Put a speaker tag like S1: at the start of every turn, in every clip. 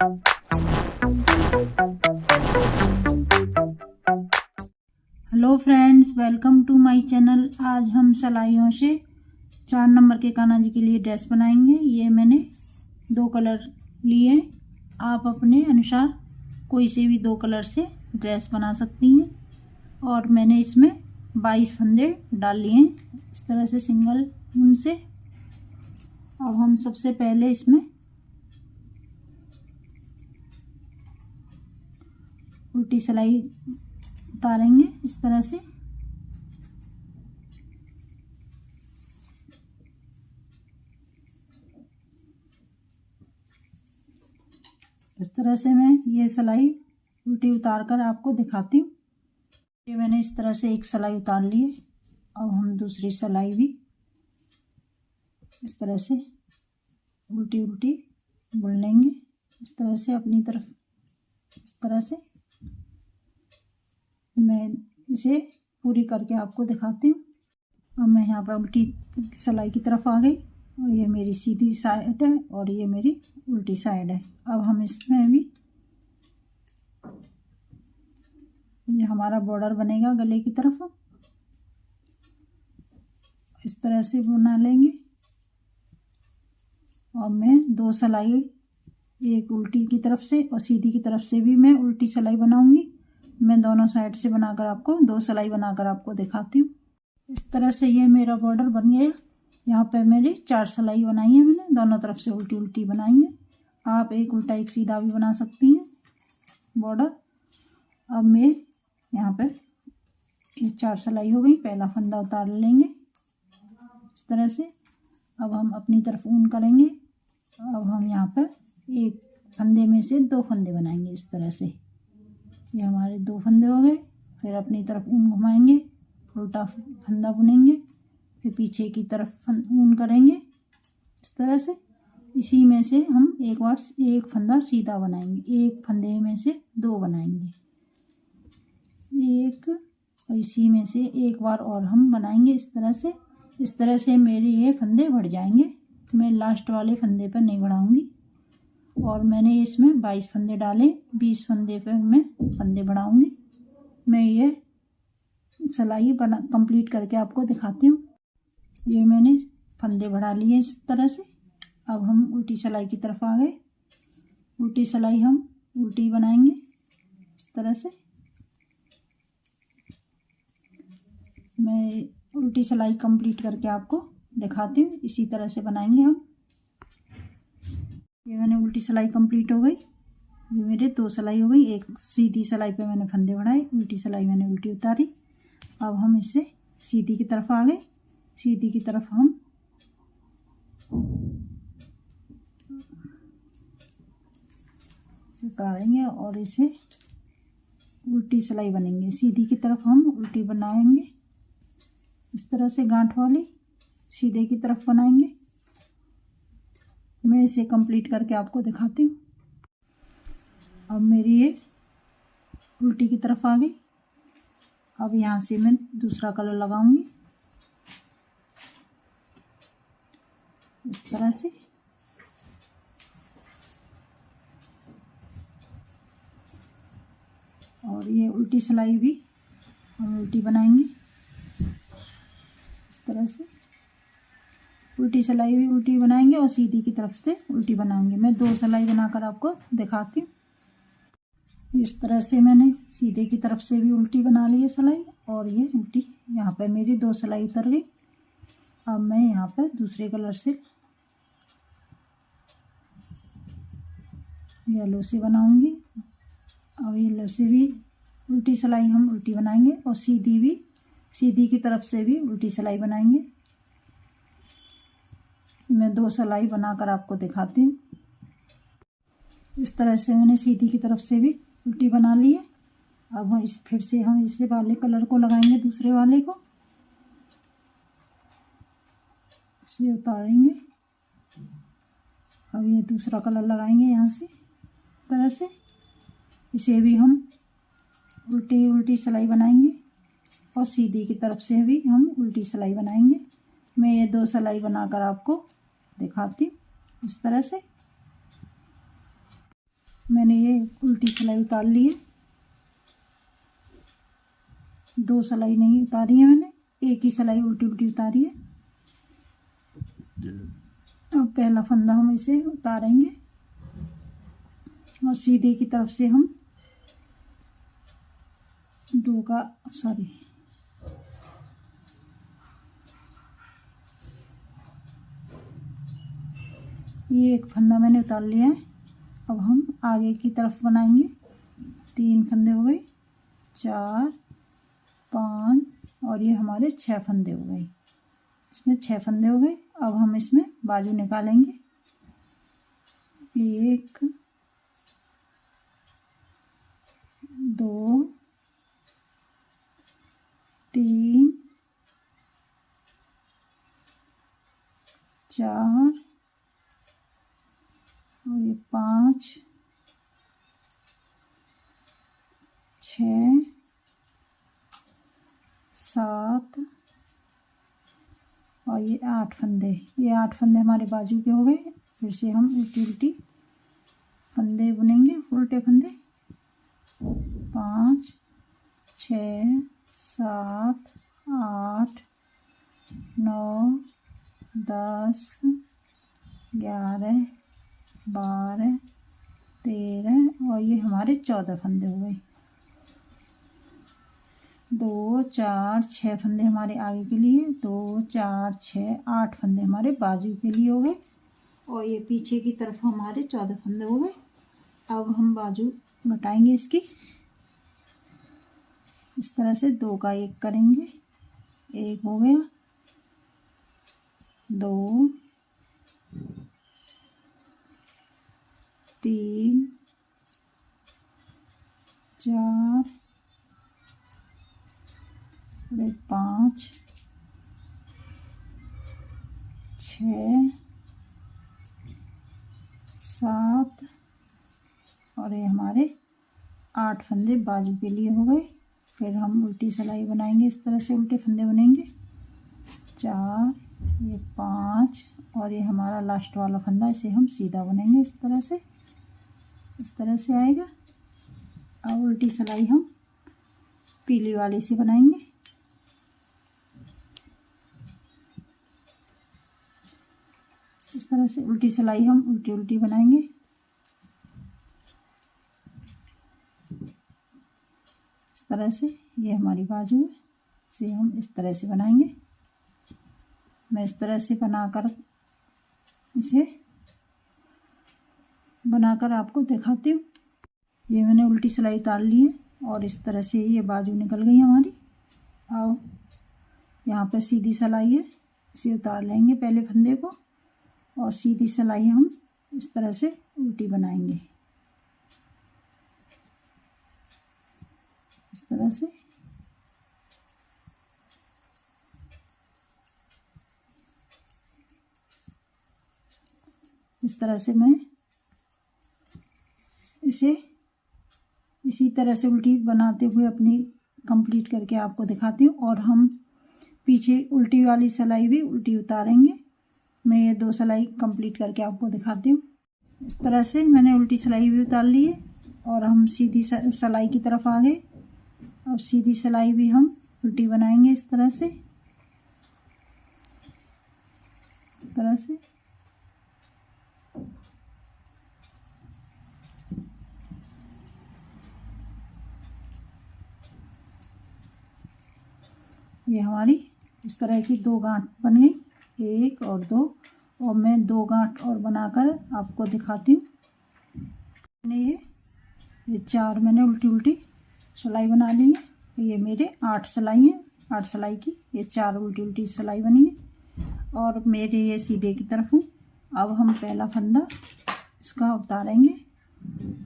S1: Hello friends, welcome to my channel. आज हम सिलाइयों से 4 नंबर के कान्हा जी के लिए ड्रेस बनाएंगे। ये मैंने 2 कलर लिए। आप अपने अनुसार कोई से भी 2 कलर से ड्रेस बना सकती हैं। और मैंने इसमें 22 फंदे डाल लिए हैं इस तरह से सिंगल ऊन से। अब हम सबसे पहले इसमें उल्टी सिलाई उतारेंगे इस तरह से। इस तरह से मैं ये सिलाई उल्टी उतार कर आपको दिखाती हूँ। ये मैंने इस तरह से एक सिलाई उतार ली है। अब हम दूसरी सिलाई भी इस तरह से उल्टी उल्टी बुन लेंगे इस तरह से अपनी तरफ। इस तरह से मैं इसे पूरी करके आपको दिखाती हूँ। अब मैं यहाँ पर उल्टी सिलाई की तरफ आ गई और ये मेरी सीधी साइड है और ये मेरी उल्टी साइड है। अब हम इसमें भी ये हमारा बॉर्डर बनेगा गले की तरफ, इस तरह से बुना लेंगे। और मैं 2 सिलाई, एक उल्टी की तरफ से और सीधी की तरफ से भी मैं उल्टी सिलाई बनाऊंगी। मैं दोनों साइड से बनाकर आपको 2 सिलाई बनाकर आपको दिखाती हूँ। इस तरह से ये मेरा बॉर्डर बन गया। यहाँ पे मेरी 4 सिलाई बनाई है मैंने, दोनों तरफ से उल्टी उल्टी बनाई है। आप एक उल्टा एक सीधा भी बना सकती हैं बॉर्डर। अब मैं यहाँ पे ये 4 सिलाई हो गई। पहला फंदा उतार लेंगे इस तरह से। अब हम अपनी तरफ ऊन करेंगे। अब हम यहाँ पर एक फंदे में से 2 फंदे बनाएंगे इस तरह से। ये हमारे 2 फंदे हो गए। फिर अपनी तरफ ऊन घुमाएंगे, उल्टा फंदा बुनेंगे, फिर पीछे की तरफ ऊन करेंगे इस तरह से। इसी में से हम एक बार एक फंदा सीधा बनाएंगे, एक फंदे में से 2 बनाएंगे, एक, और इसी में से एक बार और हम बनाएंगे इस तरह से। इस तरह से मेरे ये फंदे बढ़ जाएंगे। मैं लास्ट वाले फंदे पर नहीं बढ़ाऊंगी। और मैंने इसमें 22 फंदे डाले, 20 फंदे पर मैं फंदे बढ़ाऊंगी। मैं ये सिलाई कंप्लीट करके आपको दिखाती हूँ। ये मैंने फंदे बढ़ा लिए इस तरह से। अब हम उल्टी सिलाई की तरफ आ गए। उल्टी सिलाई हम उल्टी बनाएंगे इस तरह से। मैं उल्टी सिलाई कंप्लीट करके आपको दिखाती हूँ। इसी तरह से बनाएंगे हम। ये मैंने उल्टी सिलाई कंप्लीट हो गई। ये मेरे 2 सिलाई हो गई। एक सीधी सिलाई पे मैंने फंदे बढ़ाए, उल्टी सिलाई मैंने उल्टी उतारी। अब हम इससे सीधी की तरफ आ गए। सीधी की तरफ हम उतारेंगे और इसे उल्टी सिलाई बनेंगे। सीधी की तरफ हम उल्टी बनाएंगे इस तरह से, गांठ वाली। सीधे की तरफ बनाएंगे। मैं इसे कंप्लीट करके आपको दिखाती हूँ। अब मेरी ये उल्टी की तरफ आ गई। अब यहाँ से मैं दूसरा कलर लगाऊंगी इस तरह से। और ये उल्टी सिलाई भी हम उल्टी बनाएंगे इस तरह से। उल्टी सिलाई भी उल्टी बनाएंगे और सीधी की तरफ से उल्टी बनाएंगे। मैं 2 सिलाई बनाकर आपको दिखाती हूँ। इस तरह से मैंने सीधे की तरफ से भी उल्टी बना ली है सिलाई। और ये उल्टी यहाँ पर मेरी 2 सिलाई उतर गई। अब मैं यहाँ पर दूसरे कलर से येलो से बनाऊंगी। अब येलो से भी उल्टी सिलाई हम उल्टी बनाएंगे और सीधी भी, सीधी की तरफ से भी उल्टी सिलाई बनाएंगे। मैं 2 सिलाई बनाकर आपको दिखाती हूँ। इस तरह से मैंने सीधी की तरफ से भी उल्टी बना ली है। अब हम फिर से हम इसे वाले कलर को लगाएंगे, दूसरे वाले को इसे उतारेंगे। अब ये दूसरा कलर लगाएंगे यहाँ से तरह से। इसे भी हम उल्टी उल्टी सिलाई बनाएंगे और सीधी की तरफ से भी हम उल्टी सिलाई बनाएंगे। मैं ये 2 सिलाई बनाकर आपको दिखाती हूँ इस तरह से। मैंने ये उल्टी सिलाई उतार ली है, 2 सिलाई नहीं उतारी है मैंने, एक ही सिलाई उल्टी उल्टी उतारी है। अब पहला फंदा हम इसे उतारेंगे और सीधे की तरफ से हम ये एक फंदा मैंने उतार लिया है। अब हम आगे की तरफ बनाएंगे। 3 फंदे हो गए, 4, 5 और ये हमारे 6 फंदे हो गए। इसमें 6 फंदे हो गए। अब हम इसमें बाजू निकालेंगे। 1 2 3 4 और ये 5 6 7 और ये 8 फंदे। ये 8 फंदे हमारे बाजू के हो गए। फिर से हम उल्टी उल्टी फंदे बुनेंगे, उल्टे फंदे। 5 6 7 8 9 10 11 12 13 और ये हमारे 14 फंदे हो गए। 2 4 6 फंदे हमारे आगे के लिए, 2 4 6 8 फंदे हमारे बाजू के लिए हो गए और ये पीछे की तरफ हमारे 14 फंदे हो गए। अब हम बाजू घटाएंगे इसकी। इस तरह से 2 का 1 करेंगे। 1 हो गया, 2 3 4 और 5 6 7 और ये हमारे 8 फंदे बाजू के लिए हो गए। फिर हम उल्टी सिलाई बनाएंगे। इस तरह से उल्टे फंदे बनेंगे। 4 ये 5 और ये हमारा लास्ट वाला फंदा, इसे हम सीधा बुनेंगे इस तरह से आएगा। अब उल्टी सिलाई हम पीली वाली से बनाएंगे। इस तरह से उल्टी सिलाई हम उल्टी उल्टी बनाएंगे। इस तरह से ये हमारी बाजू है, इसे हम इस तरह से बनाएंगे। मैं इस तरह से बनाकर आपको दिखाती हूँ। ये मैंने उल्टी सिलाई उतार ली है और इस तरह से ये बाजू निकल गई हमारी। अब यहाँ पे सीधी सिलाई है, इसे उतार लेंगे पहले फंदे को और सीधी सिलाई हम इस तरह से उल्टी बनाएंगे। इस तरह से मैं इसे इसी तरह से उल्टी बनाते हुए अपनी कंप्लीट करके आपको दिखाती हूँ। और हम पीछे उल्टी वाली सिलाई भी उल्टी उतारेंगे। मैं ये 2 सिलाई कंप्लीट करके आपको दिखाती हूँ। इस तरह से मैंने उल्टी सिलाई भी उतार ली है और हम सीधी सिलाई की तरफ आ गए। अब सीधी सिलाई भी हम उल्टी बनाएंगे इस तरह से। ये हमारी इस तरह की 2 गांठ बन गई, 1 और 2। और मैं 2 गांठ और बनाकर आपको दिखाती हूँ। ये 4 मैंने उल्टी उल्टी सिलाई बना ली है। ये मेरे 8 सिलाई हैं, 8 सिलाई की ये 4 उल्टी उल्टी सिलाई बनी है और मेरे ये सीधे की तरफ हूँ। अब हम पहला फंदा इसका उतारेंगे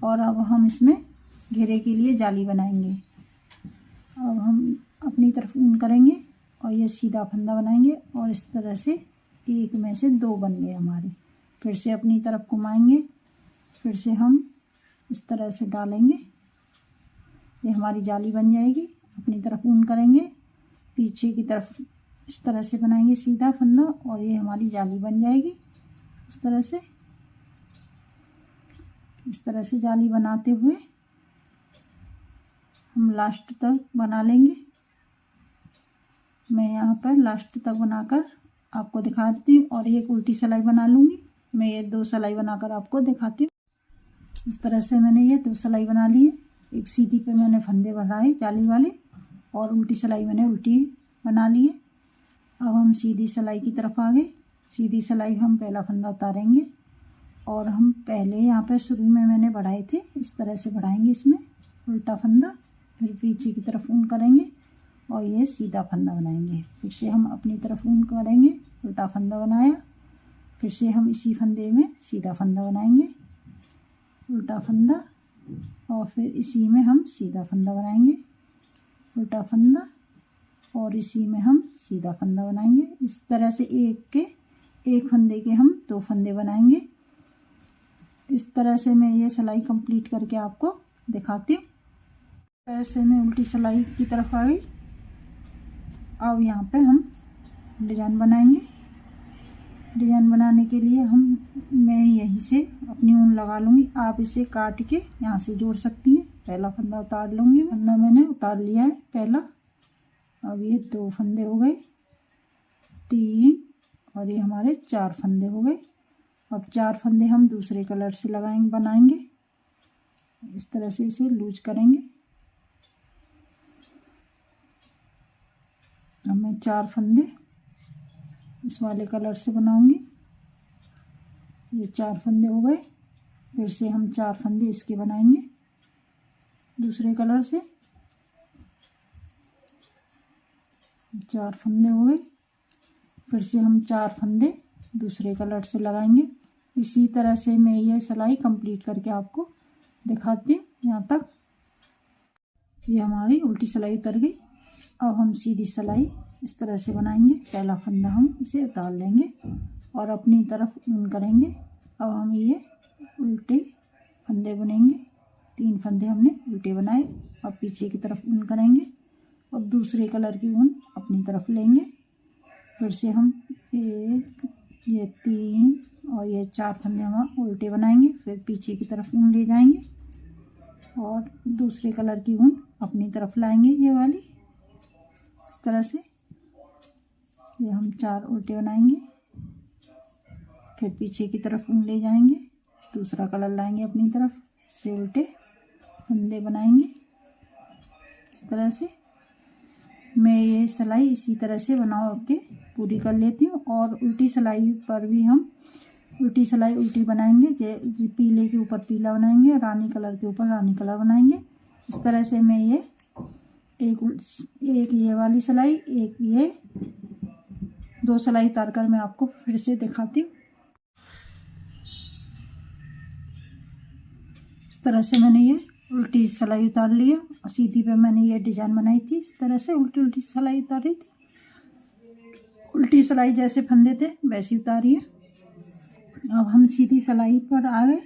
S1: और अब हम इसमें घेरे के लिए जाली बनाएंगे। अब हम अपनी तरफ ऊन करेंगे और ये सीधा फंदा बनाएंगे और इस तरह से 1 में से 2 बन गए हमारे। फिर से अपनी तरफ घुमाएंगे, फिर से हम इस तरह से डालेंगे, ये हमारी जाली बन जाएगी। अपनी तरफ ऊन करेंगे, पीछे की तरफ इस तरह से बनाएंगे सीधा फंदा और ये हमारी जाली बन जाएगी इस तरह से। इस तरह से जाली बनाते हुए हम लास्ट तक बना लेंगे। मैं यहाँ पर लास्ट तक बनाकर आपको दिखाती हूँ और एक उल्टी सिलाई बना लूँगी। मैं ये 2 सिलाई बनाकर आपको दिखाती हूँ। इस तरह से मैंने ये 2 सिलाई बना ली है। एक सीधी पे मैंने फंदे बनाए जाली वाले और उल्टी सिलाई मैंने उल्टी बना ली है। अब हम सीधी सिलाई की तरफ आ गए। सीधी सिलाई हम पहला फंदा उतारेंगे और हम पहले यहाँ पे शुरू में मैंने बढ़ाए थे, इस तरह से बढ़ाएंगे इसमें उल्टा फंदा, फिर पीछे की तरफ ऊन करेंगे और ये सीधा फंदा बनाएंगे। फिर से हम अपनी तरफ ऊन करेंगे, उल्टा फंदा बनाया, फिर से हम इसी फंदे में सीधा फंदा बनाएंगे, उल्टा फंदा, और फिर इसी में हम सीधा फंदा बनाएंगे, उल्टा फंदा, और इसी में हम सीधा फंदा बनाएंगे। इस तरह से एक फंदे के हम 2 फंदे बनाएंगे। इस तरह से मैं ये सिलाई कंप्लीट करके आपको दिखाती हूँ। इस तरह से मैं उल्टी सिलाई की तरफ आ गई। अब यहाँ पे हम डिजाइन बनाएंगे। डिजाइन बनाने के लिए मैं यहीं से अपनी ऊन लगा लूँगी। आप इसे काट के यहाँ से जोड़ सकती हैं। पहला फंदा उतार लूँगी। फंदा मैंने उतार लिया है पहला। अब ये 2 फंदे हो गए, 3, और ये हमारे 4 फंदे हो गए। अब 4 फंदे हम दूसरे कलर से बनाएंगे। इस तरह से इसे लूज करेंगे। अब मैं 4 फंदे इस वाले कलर से बनाऊंगी। ये 4 फंदे हो गए। फिर से हम 4 फंदे इसके बनाएंगे दूसरे कलर से। 4 फंदे हो गए। फिर से हम 4 फंदे दूसरे कलर से लगाएंगे। इसी तरह से मैं ये सिलाई कंप्लीट करके आपको दिखाती हूँ। यहाँ तक ये हमारी उल्टी सिलाई उतर गई। अब हम सीधी सिलाई इस तरह से बनाएंगे। पहला फंदा हम इसे उतार लेंगे और अपनी तरफ ऊन करेंगे। अब हम ये उल्टे फंदे बुनेंगे। 3 फंदे हमने उल्टे बनाए। अब पीछे की तरफ ऊन करेंगे और दूसरे कलर की ऊन अपनी तरफ लेंगे। फिर से हम 1, ये 3 और ये 4 फंदे हम उल्टे बनाएंगे। फिर पीछे की तरफ ऊन ले जाएंगे और दूसरे कलर की ऊन अपनी तरफ लाएंगे, ये वाली। इस तरह से ये हम 4 उल्टे बनाएंगे। फिर पीछे की तरफ ऊन ले जाएंगे, दूसरा कलर लाएंगे अपनी तरफ, से उल्टे फंदे बनाएंगे। इस तरह से मैं ये सिलाई इसी तरह से बना के पूरी कर लेती हूँ। और उल्टी सिलाई पर भी हम उल्टी सिलाई उल्टी बनाएंगे। पीले के ऊपर पीला बनाएंगे, रानी कलर के ऊपर रानी कलर बनाएंगे। इस तरह से मैं ये एक ये वाली सिलाई, एक ये 2 सिलाई उतार कर मैं आपको फिर से दिखाती हूँ। इस तरह से मैंने ये उल्टी सिलाई उतार ली है और सीधी पे मैंने ये डिजाइन बनाई थी। इस तरह से उल्टी सिलाई उतारी थी। उल्टी सिलाई जैसे फंदे थे वैसी उतारी है। अब हम सीधी सिलाई पर आ गए।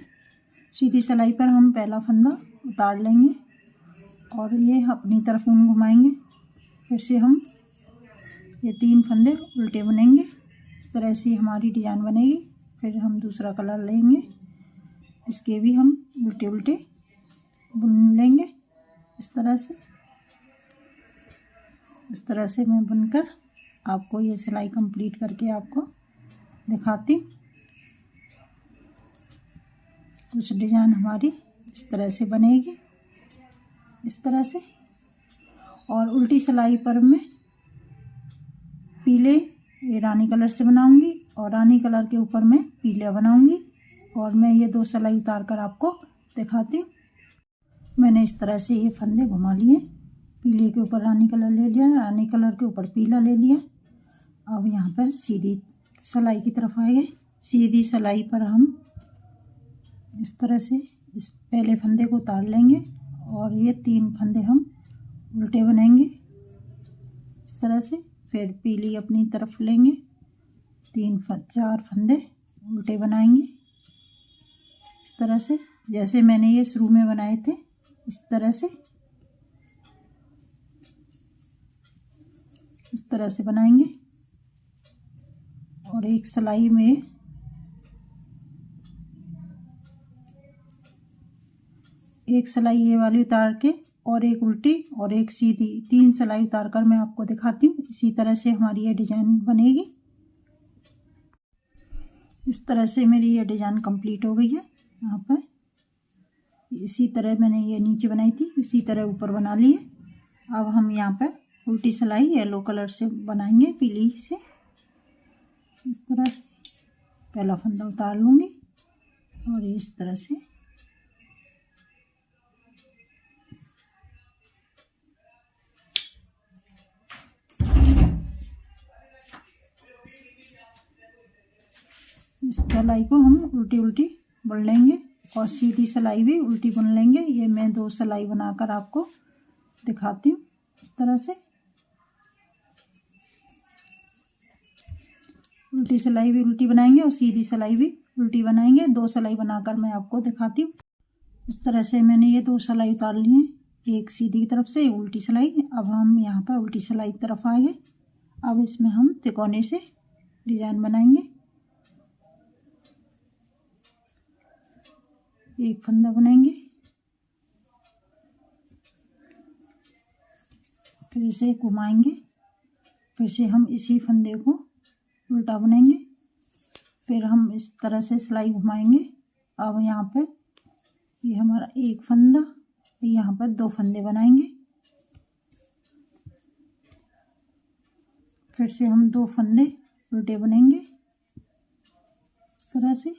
S1: सीधी सिलाई पर हम पहला फंदा उतार लेंगे और ये अपनी तरफ ऊन घुमाएंगे। फिर से हम ये 3 फंदे उल्टे बुनेंगे। इस तरह से हमारी डिजाइन बनेगी। फिर हम दूसरा कलर लेंगे, इसके भी हम उल्टे उल्टे बुन लेंगे। इस तरह से मैं बुनकर आपको ये सिलाई कंप्लीट करके आपको दिखाती हूँ। कुछ डिजाइन हमारी इस तरह से बनेगी, इस तरह से। और उल्टी सिलाई पर मैं पीले ये रानी कलर से बनाऊंगी और रानी कलर के ऊपर मैं पीला बनाऊंगी। और मैं ये 2 सिलाई उतार कर आपको दिखाती हूँ। मैंने इस तरह से ये फंदे घुमा लिए। पीले के ऊपर रानी कलर ले लिया, रानी कलर के ऊपर पीला ले लिया। अब यहाँ पर सीधी सिलाई की तरफ आएंगे। सीधी सिलाई पर हम इस तरह से इस पहले फंदे को उतार लेंगे और ये 3 फंदे हम उल्टे बनाएंगे इस तरह से। फिर पीली अपनी तरफ लेंगे, 4 फंदे उल्टे बनाएंगे इस तरह से, जैसे मैंने ये शुरू में बनाए थे। इस तरह से बनाएंगे। और एक सिलाई में एक सिलाई ये वाली उतार के और एक उल्टी और एक सीधी, 3 सिलाई उतार कर मैं आपको दिखाती हूँ। इसी तरह से हमारी ये डिजाइन बनेगी। इस तरह से मेरी ये डिजाइन कंप्लीट हो गई है। यहाँ पर इसी तरह मैंने ये नीचे बनाई थी, इसी तरह ऊपर बना लिए। अब हम यहाँ पर उल्टी सिलाई येलो कलर से बनाएंगे, पीली से। इस तरह से पहला फंदा उतार लूँगी और इस तरह से इस सिलाई को हम उल्टी उल्टी बुन लेंगे और सीधी सिलाई भी उल्टी बुन लेंगे। ये मैं 2 सिलाई बनाकर आपको दिखाती हूँ। इस तरह से उल्टी सिलाई भी उल्टी बनाएंगे और सीधी सिलाई भी उल्टी बनाएंगे। 2 सिलाई बनाकर मैं आपको दिखाती हूँ। इस तरह से मैंने ये 2 सिलाई उतार ली हैं, एक सीधी की तरफ से, एक उल्टी सिलाई। अब हम यहाँ पर उल्टी सिलाई की तरफ आएंगे। अब इसमें हम तिकोने से डिजाइन बनाएंगे। एक फंदा बनाएंगे, फिर इसे घुमाएंगे, फिर से हम इसी फंदे को उल्टा बनाएंगे, फिर हम इस तरह से सिलाई घुमाएंगे। अब यहाँ पे ये हमारा एक फंदा, यहाँ पर 2 फंदे बनाएंगे, फिर से हम 2 फंदे उल्टे बनेंगे इस तरह से।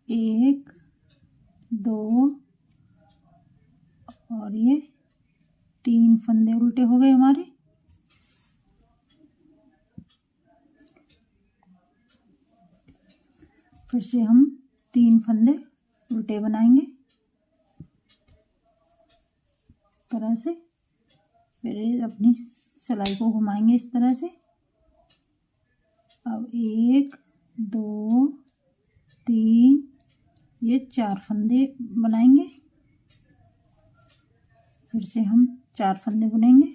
S1: 1 2 और ये 3 फंदे उल्टे हो गए हमारे। फिर से हम 3 फंदे उल्टे बनाएंगे इस तरह से, फिर अपनी सिलाई को घुमाएंगे इस तरह से। अब 1 2 3 ये 4 फंदे बनाएंगे, फिर से हम 4 फंदे बुनेंगे।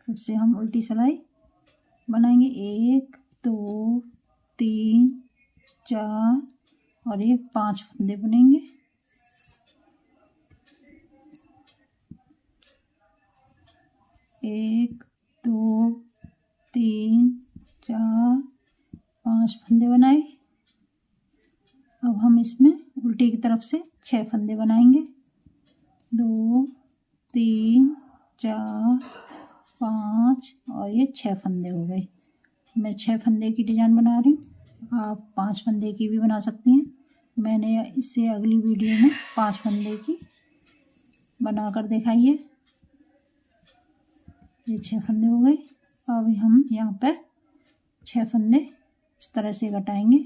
S1: फिर से हम उल्टी सिलाई बनाएंगे, 1 2 3 4 और ये 5 फंदे बुनेंगे। एक 2 3 4 5 फंदे बनाए। अब हम इसमें उल्टी की तरफ से 6 फंदे बनाएंगे। 2 3 4 5 और ये 6 फंदे हो गए। मैं 6 फंदे की डिजाइन बना रही हूँ, आप 5 फंदे की भी बना सकती हैं। मैंने इससे अगली वीडियो में 5 फंदे की बनाकर दिखाई है। ये 6 फंदे हो गए। अब हम यहाँ पर 6 फंदे इस तरह से घटाएंगे।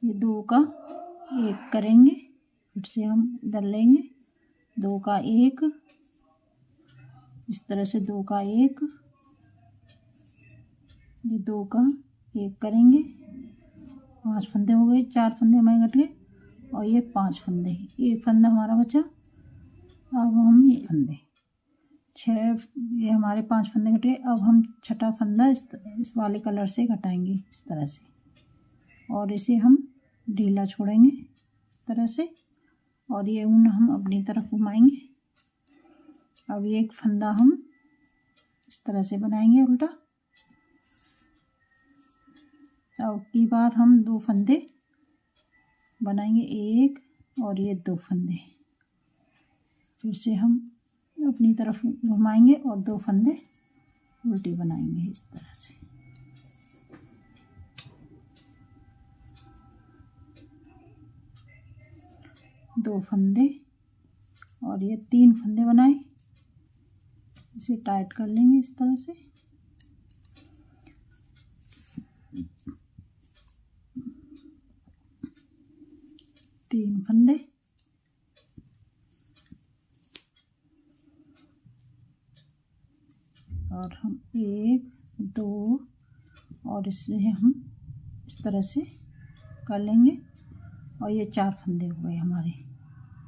S1: ये 2 का 1 करेंगे, फिर से हम इधर लेंगे, 2 का 1 इस तरह से, 2 का 1, ये 2 का 1 करेंगे। 5 फंदे हो गए, 4 फंदे हमारे घट गए और ये 5 फंदे, 1 फंदा हमारा बचा। अब हम ये फंदे 6, ये हमारे 5 फंदे घट गए। अब हम छठा फंदा इस वाले कलर से घटाएंगे इस तरह से, और इसे हम ढीला छोड़ेंगे इस तरह से, और ये ऊन हम अपनी तरफ घुमाएंगे। अब ये एक फंदा हम इस तरह से बनाएंगे उल्टा। अब की बार हम 2 फंदे बनाएंगे, 1 और ये 2 फंदे, फिर से हम अपनी तरफ घुमाएंगे और 2 फंदे उल्टी बनाएंगे इस तरह से। दो फंदे और ये 3 फंदे बनाए, इसे टाइट कर लेंगे इस तरह से। तीन फंदे और हम 1 2 और इससे हम इस तरह से कर लेंगे, और ये 4 फंदे हो गए हमारे,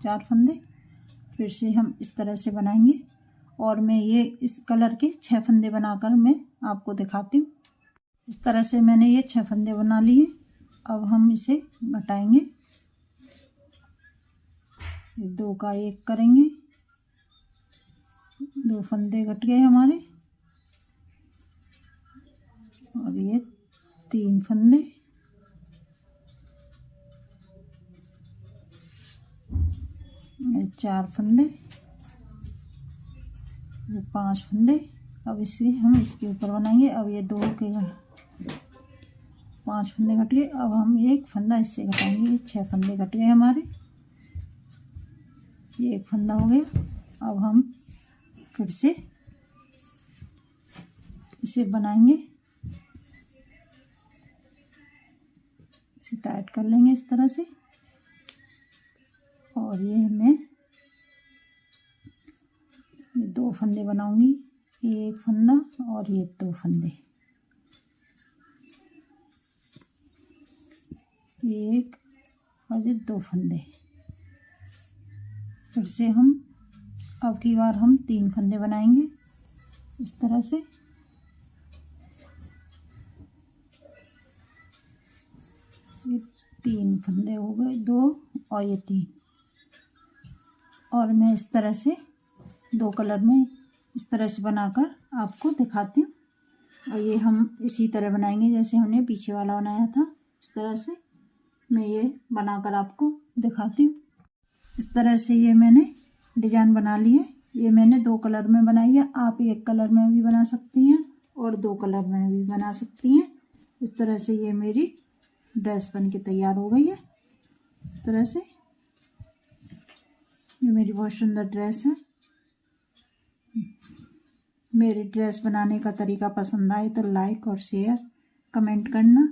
S1: 4 फंदे। फिर से हम इस तरह से बनाएंगे और मैं ये इस कलर के 6 फंदे बनाकर मैं आपको दिखाती हूँ। इस तरह से मैंने ये 6 फंदे बना लिए। अब हम इसे घटाएंगे, 2 का 1 करेंगे, 2 फंदे घट गए हमारे, और ये 3 फंदे, ये 4 फंदे, ये 5 फंदे। अब इसे हम इसके ऊपर बनाएंगे। अब ये 2 के 5 फंदे घट गए। अब हम 1 फंदा इससे घटाएंगे, ये 6 फंदे घट गए हमारे, ये 1 फंदा हो गया। अब हम फिर से इसे बनाएंगे, इसे टाइट कर लेंगे इस तरह से। और ये मैं 2 फंदे बनाऊंगी, 1 फंदा और ये 2 फंदे, 1 और ये 2 फंदे। फिर से हम अब की बार हम 3 फंदे बनाएंगे इस तरह से। ये 3 फंदे हो गए, 2 और ये 3। और मैं इस तरह से 2 कलर में इस तरह से बनाकर आपको दिखाती हूँ। और ये हम इसी तरह बनाएंगे जैसे हमने पीछे वाला बनाया था। इस तरह से मैं ये बनाकर आपको दिखाती हूँ। इस तरह से ये मैंने डिजाइन बना ली है। ये मैंने 2 कलर में बनाई है, आप 1 कलर में भी बना सकती हैं और 2 कलर में भी बना सकती हैं। इस तरह से ये मेरी ड्रेस बन के तैयार हो गई है। इस तरह से ये मेरी बहुत सुंदर ड्रेस है। मेरी ड्रेस बनाने का तरीका पसंद आए तो लाइक और शेयर कमेंट करना।